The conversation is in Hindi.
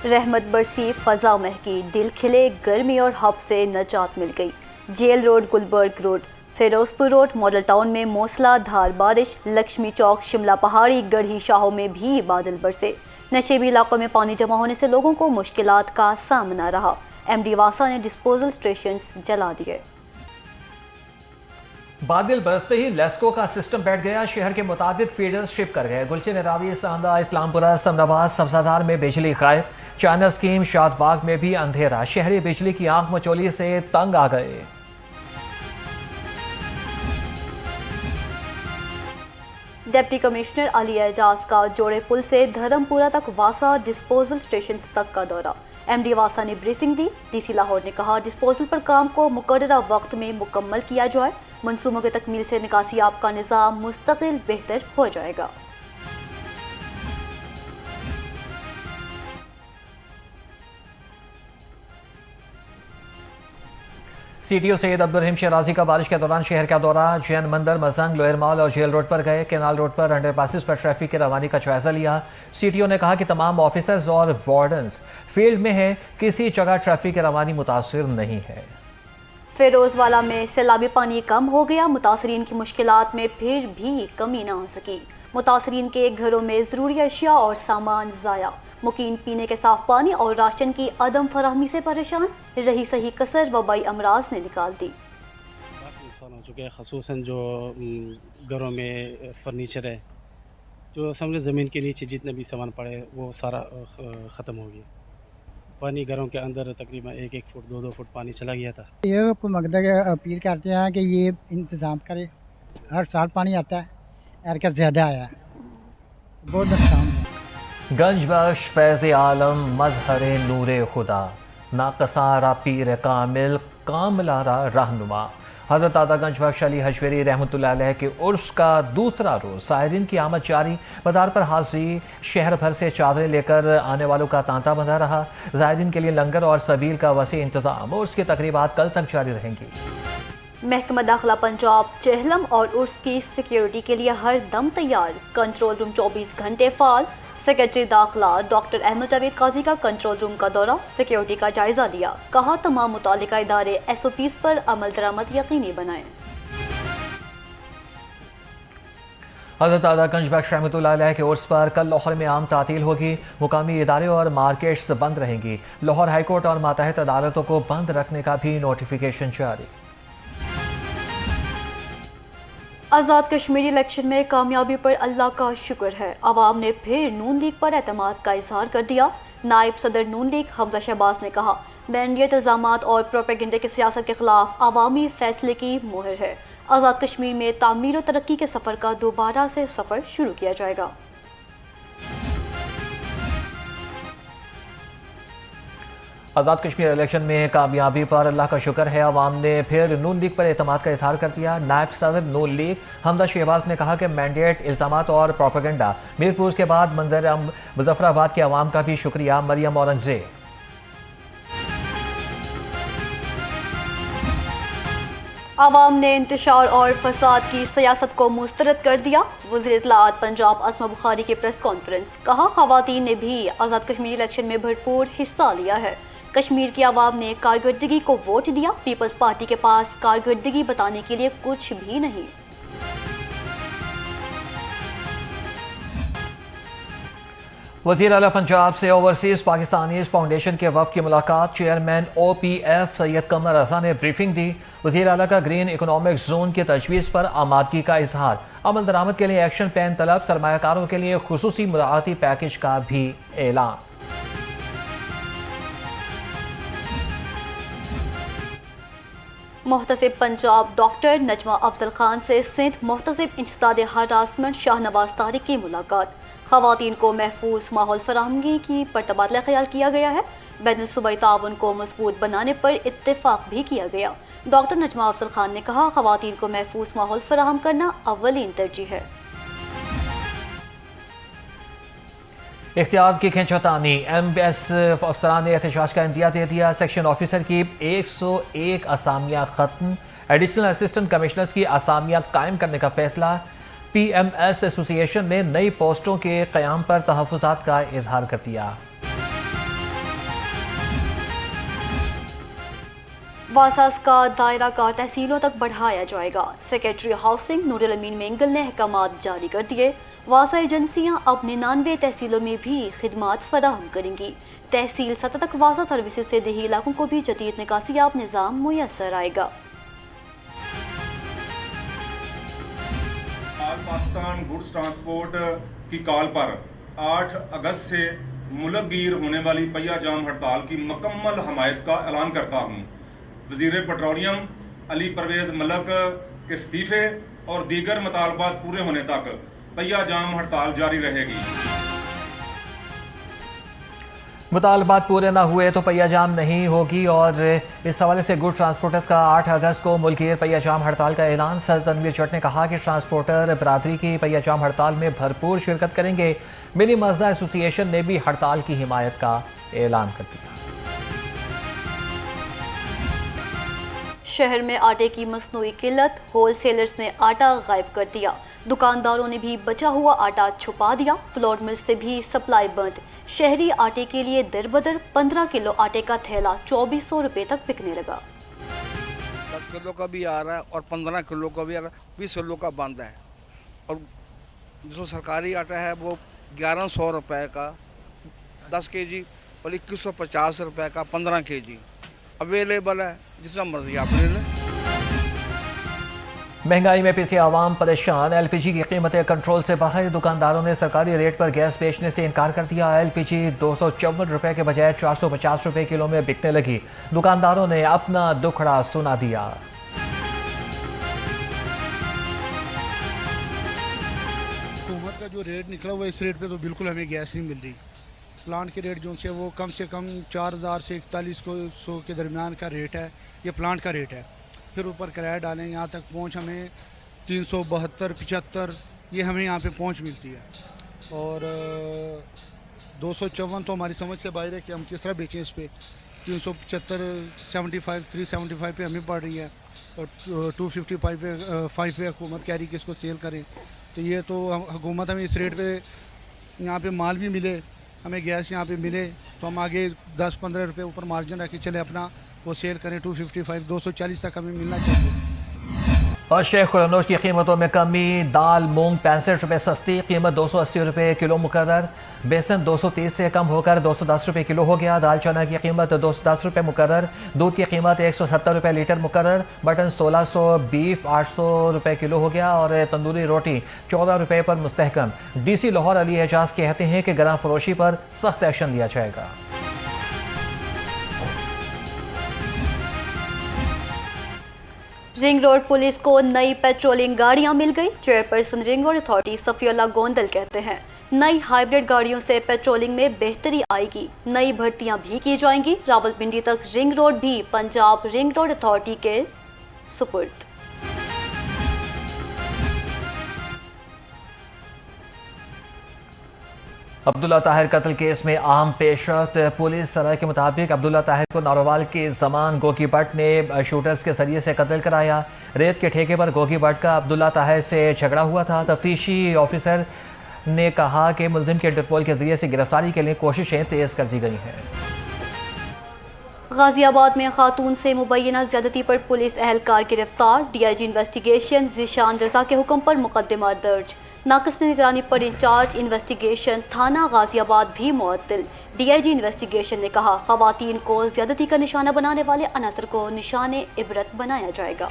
रहमत बरसी, फजा महकी, दिल खिले, गर्मी और हब से नजात मिल गई। Jail Road, Gulberg Road, Ferozepur Road, Model Town में मूसलाधार बारिश, लक्ष्मी चौक, शिमला पहाड़ी, गढ़ी शाहों में भी बादल बरसे। नशेबी इलाकों में पानी जमा होने से लोगों को मुश्किलात का सामना रहा। एमडी वासा ने डिस्पोजल स्टेशन जला दिए। बादल बरसते ही लेस्को का सिस्टम बैठ गया। शहर के मुताबिक फीडर्स शिप कर गए। गुलशन रावी, सांदा, इस्लामपुरा, समराबाद, सब्जादार में बिजली गायब। चाइना स्कीम, शादबाग में भी अंधेरा। शहरी बिजली की आंख मचोली से तंग आ गए। डिप्टी कमिश्नर अली एजाज का जोड़े पुल से धर्मपुरा तक वासा डिस्पोजल स्टेशन तक का दौरा। एमडी वासा ने ब्रीफिंग दी। डीसी लाहौर ने कहा डिस्पोजल पर काम को मुकर्ररा वक्त में मुकम्मल किया जाए। मंसूबों की तकमील से निकासी आप का निज़ाम मुस्तकिल बेहतर हो जाएगा। सीटीओ सैयद अब्दुल रहीम शराजी का बारिश के दौरान शहर का दौरा। जैन मंदिर, मजंग, लोयर मॉल और जेल रोड पर गए। केनाल रोड पर अंडरपासेस पर ट्रैफिक की रवानी का जायजा लिया। सीटीओ ने कहा कि तमाम ऑफिसर्स और वार्डन्स फील्ड में हैं, किसी जगह ट्रैफिक की रवानी मुतासिर नहीं है। फिरोजवाला में सैलाबी पानी कम हो गया। मुतासरीन की मुश्किलात में फिर भी कमी ना आ सकी। मुतासरीन के घरों में ज़रूरी अशिया और सामान ज़ाया। मुकीम पीने के साफ पानी और राशन की अदम फराहमी से परेशान। रही सही कसर वबाई अमराज ने निकाल दी। नुकसान हो चुके हैं, ख़ुसूसन जो घरों में फर्नीचर है, जो समझे ज़मीन के नीचे जितने भी सामान पड़े वो सारा ख़त्म हो गया। पानी घरों के अंदर तकरीबन 1-1 फुट 2-2 फुट पानी चला गया था। ये मकदर अपील करते हैं कि ये इंतज़ाम करे। हर साल पानी आता है, एरका ज़्यादा आया है, बहुत नुकसान है। गंज बख्श फैज़ आलम मजहरे नूरे खुदा, नाकसारा पीर कामिल कामलारा रहनुमा। हज़रत दादा गंज बख्श अली हजवेरी रहमतुल्लाह अलैह के उर्स का दूसरा रोज़, सायरीन की आमद जारी। बाजार पर हाजिरी, शहर भर से चादरें लेकर आने वालों का तांता बंधा रहा। ज़ायरीन के लिए लंगर और सबील का वसी इंतज़ाम। उर्स की तकरीबात कल तक जारी रहेंगी। महकमा दाखिला पंजाब चहलम और उर्स की सिक्योरिटी के लिए हर दम तैयार। कंट्रोल रूम 24 घंटे फाल। सेक्रेटरी दाखिला डॉक्टर अहमद जावेद काजी का कंट्रोल रूम का दौरा, सिक्योरिटी का जायजा लिया। कहा तमाम मुतालिका इदारे SOPs पर अमल दरामद यकीनी बनाएं। हज़रत दादा गंज बख्श रहमतुल्लाह अलैह के उर्स पर कल लाहौर में आम तातील होगी। मुकामी इदारे और मार्केट्स बंद रहेंगी। लाहौर हाईकोर्ट और मातहत अदालतों को बंद रखने का भी नोटिफिकेशन जारी। आज़ाद कश्मीरी इलेक्शन में कामयाबी पर अल्लाह का शुक्र है। अवाम ने फिर नून लीग पर एतमाद का इजहार कर दिया। नायब सदर नून लीग हमजा शहबाज ने कहा मैंडेट इल्ज़ामात और प्रोपेगेंडा की सियासत के खिलाफ अवामी फैसले की मोहर है। आज़ाद कश्मीर में तामीर और तरक्की के सफ़र का दोबारा से सफ़र शुरू किया जाएगा। आज़ाद कश्मीर इलेक्शन में कामयाबी पर अल्लाह का शुक्र है। अवाम ने फिर नून लीग पर एतमाद का इजहार कर दिया। नायब सदर नून लीग हमजा शहबाज ने कहा कि मैंडेट, इल्ज़ामात और प्रोपेगेंडा मीरपुर के बाद मंजर मुजफ्फराबाद के अवाम का भी शुक्रिया। मरियम औरंगजेब आवाम ने इंतशार और फसाद की सियासत को मुस्तरद कर दिया। वज़ीर इत्तलाआत पंजाब अस्मा बुखारी की प्रेस कॉन्फ्रेंस, कहा ख़वातीन ने भी आज़ाद कश्मीर इलेक्शन में भरपूर हिस्सा लिया है। कश्मीर की आवाम ने कारकर्दगी को वोट दिया। पीपल्स पार्टी के पास कारकर्दगी बताने के लिए कुछ भी नहीं। वज़ीर आला पंजाब से ओवरसीज़ पाकिस्तानी फाउंडेशन के वफ़द की मुलाकात। चेयरमैन OPF सैयद कमर रज़ा ने ब्रीफिंग दी। वज़ीर आला का ग्रीन इकोनॉमिक जोन की तजवीज़ पर आमादगी का इजहार। अमल दरामद के लिए एक्शन प्लान तलब। सरमायाकारों के लिए खुसूसी मुराआती पैकेज का भी ऐलान। मोहतसिब पंजाब डॉक्टर नजमा अफजल खान से सिंध मोहतसिब इंसदाद हरासमेंट शाहनवाज तारिक की मुलाकात। ख़वातीन को महफूज माहौल फराहमी की पर तबादला ख्याल किया गया है। बैनुल सूबाई ताउन को मजबूत बनाने पर इत्तेफाक भी किया गया। डॉक्टर नजमा अफजल खान ने कहा ख़वातीन को महफूज माहौल फराहम करना अव्वलीन तरजीह है। इख्तियार की खींचतानी। MBS अफसरान ने एहतजाज का इंदिया दे दिया। सेक्शन ऑफिसर की 101 असामियाँ खत्म। एडिशनल असिस्टेंट कमिश्नर्स की असामियाँ कायम करने का फैसला। PMS एसोसिएशन ने नई पोस्टों के क़याम पर तहफ़्फ़ुज़ात का इजहार कर दिया। वासास का दायरा का तहसीलों तक बढ़ाया जाएगा। सेक्रेटरी हाउसिंग नूरुल अमीन मेंगल ने अहकामात जारी कर दिए। वासा एजेंसियां अब 99 तहसीलों में भी खिदमात फराहम करेंगी। तहसील सतह तक वासा सर्विसेज से देही इलाकों को भी जदीद निकासियाब निज़ाम मुयसर आएगा। पाकिस्तान गुड्स ट्रांसपोर्ट की कॉल पर 8 अगस्त से मुल्क गिर होने वाली पहिया जाम हड़ताल की मुकम्मल हमायत का ऐलान करता हूँ। वज़ीर पेट्रोलियम अली परवेज़ मलक के इस्तीफ़े और दीगर मुतालबात पूरे होने तक पहिया जाम हड़ताल जारी रहेगी। मुतालबात पूरे ना हुए तो पहिया जाम नहीं होगी और इस हवाले से गुड ट्रांसपोर्टर्स का 8 अगस्त को मुल्कीर पहिया जाम हड़ताल का ऐलान। सर तनवीर जट ने कहा कि ट्रांसपोर्टर बरादरी की पहिया जाम हड़ताल में भरपूर शिरकत करेंगे। मिनी मजदा एसोसिएशन ने भी हड़ताल की हिमायत का ऐलान कर दिया। शहर में आटे की मसनूई किल्लत, होलसेलर्स ने आटा गायब कर दिया। दुकानदारों ने भी बचा हुआ आटा छुपा दिया। फ्लोर मिल से भी सप्लाई बंद। शहरी आटे के लिए दर बदर 15 किलो आटे का थैला 2400 रुपए तक बिकने लगा। 10 किलो का भी आ रहा है और 15 किलो का भी आ रहा है, 20 किलो का बंद है। और जो सरकारी आटा है वो 1100 रुपए का 10 केजी और 2150 रुपए का 15 केजी अवेलेबल है, जितना मर्जी आप ले लें। महंगाई में पिसे आवाम परेशान। एलपीजी की कीमतें कंट्रोल से बाहर। दुकानदारों ने सरकारी रेट पर गैस बेचने से इनकार कर दिया। एलपीजी 254 रुपए के बजाय 450 रुपए किलो में बिकने लगी। दुकानदारों ने अपना दुखड़ा सुना दिया। हुकूमत का जो रेट निकला हुआ इस रेट पे तो बिल्कुल हमें गैस नहीं मिल रही। प्लांट के रेट जो से वो कम 4000 से 4100 के दरमियान का रेट है, ये प्लांट का रेट है। फिर ऊपर किराया डालें, यहाँ तक पहुँच हमें 372 75 ये हमें यहाँ पे पहुँच मिलती है। और 254 तो हमारी समझ से बाहर है कि हम किस तरह बेचें इस पर। 375 75 375 पे हमें पड़ रही है और 255 पे हुकूमत कह रही है कि इसको सेल करें। तो ये तो हुकूमत हमें इस रेट पे यहाँ पे माल भी मिले, हमें गैस यहाँ पे मिले तो हम आगे 10-15 रुपये ऊपर मार्जिन रख के चले अपना वो सेल करें। 255 240 तक हमें मिलना चाहिए। और शेख खुरनोश की कीमतों में कमी। दाल मूंग 65 रुपये सस्ती, कीमत 280 रुपये किलो मुकर्रर। बेसन 230 से कम होकर 210 रुपये किलो हो गया। दाल चना की कीमत 210 रुपये मुकर्रर। दूध की कीमत 170 रुपये लीटर मुकर्रर। मटन 1600, बीफ 800 रुपये किलो हो गया और तंदूरी रोटी 14 रुपये पर मुस्तहकम। DC लाहौर अली एजाज कहते हैं कि गराम फरोशी पर सख्त एक्शन लिया जाएगा। रिंग रोड पुलिस को नई पेट्रोलिंग गाड़ियां मिल गई। Chairperson ring road authority Safiullah Gondal कहते हैं नई हाइब्रिड गाड़ियों से पेट्रोलिंग में बेहतरी आएगी। नई भर्तियां भी की जाएंगी। रावलपिंडी तक रिंग रोड भी पंजाब रिंग रोड अथॉरिटी के सुपुर्द। अब्दुल्ला ताहिर कत्ल केस में अहम पेशरफ्त। पुलिस सराय के मुताबिक अब्दुल्ला ताहिर को नारोवाल के जमान गोगी भट्ट ने शूटर्स के जरिए से कत्ल कराया। रेत के ठेके पर गोगी भट्ट का अब्दुल्ला ताहिर से झगड़ा हुआ था। तफ्तीशी ऑफिसर ने कहा कि मुलजिम के इंटरपोल के जरिए से गिरफ्तारी के लिए कोशिशें तेज कर दी गई हैं। गाजियाबाद में खातून से मुबैना ज्यादती पर पुलिस एहलकार गिरफ्तार। DIG इन्वेस्टिगेशन ज़िशान रजा के हुक्म पर मुकदमा दर्ज। नाक़िस निगरानी पर इंचार्ज इन्वेस्टिगेशन थाना गाजियाबाद भी मुअत्तल। DIG इन्वेस्टिगेशन ने कहा ख़वातीन को ज्यादती का निशाना बनाने वाले अनासर को निशाने इबरत बनाया जाएगा।